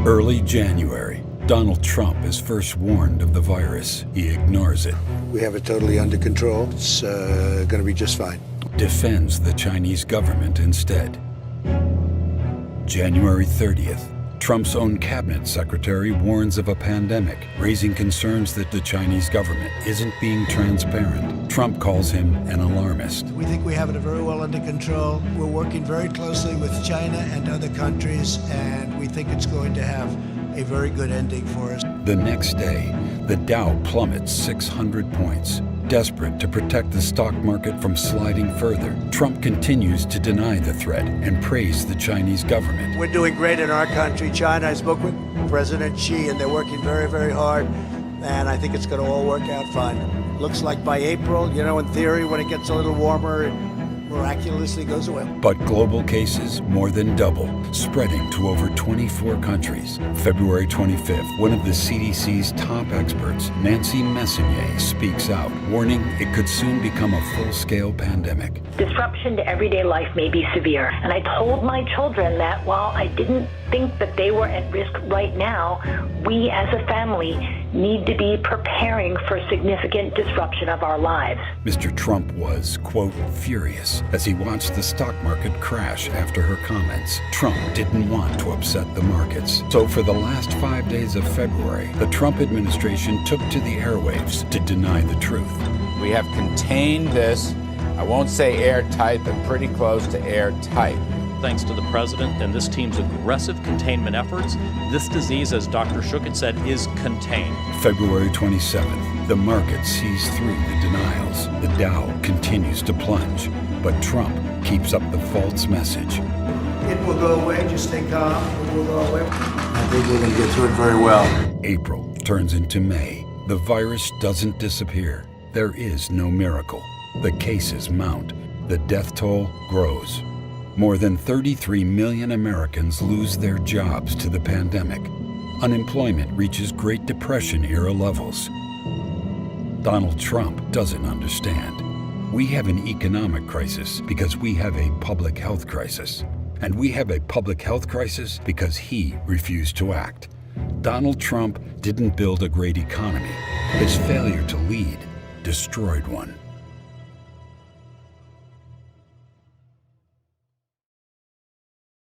Early January, Donald Trump is first warned of the virus. He ignores it. We have it totally under control. It's going to be just fine. Defends the Chinese government instead. January 30th, Trump's own cabinet secretary warns of a pandemic, raising concerns that the Chinese government isn't being transparent. Trump calls him an alarmist. We think we have it very well under control. We're working very closely with China and other countries, and we think it's going to have a very good ending for us. The next day, the Dow plummets 600 points. Desperate to protect the stock market from sliding further, Trump continues to deny the threat and praise the Chinese government. We're doing great in our country. China, I spoke with President Xi, and they're working very, very hard, and I think it's going to all work out fine. Looks like by April, in theory, when it gets a little warmer, it miraculously goes away. But global cases more than double, spreading to over 24 countries. February 25th, one of the CDC's top experts, Nancy Messonnier, speaks out, warning it could soon become a full-scale pandemic. Disruption to everyday life may be severe. And I told my children that while I didn't think that they were at risk right now, we as a family need to be preparing for significant disruption of our lives. Mr. Trump was, quote, furious as he watched the stock market crash after her comments. Trump didn't want to upset the markets. So for the last 5 days of February, the Trump administration took to the airwaves to deny the truth. We have contained this, I won't say airtight, but pretty close to airtight. Thanks to the president and this team's aggressive containment efforts, this disease, as Dr. Schuchat said, is contained. February 27th, the market sees through the denials. The Dow continues to plunge, but Trump keeps up the false message. It will go away. Just stay calm. It will go away. I think we're going to get through it very well. April turns into May. The virus doesn't disappear. There is no miracle. The cases mount. The death toll grows. More than 33 million Americans lose their jobs to the pandemic. Unemployment reaches Great Depression-era levels. Donald Trump doesn't understand. We have an economic crisis because we have a public health crisis. And we have a public health crisis because he refused to act. Donald Trump didn't build a great economy. His failure to lead destroyed one.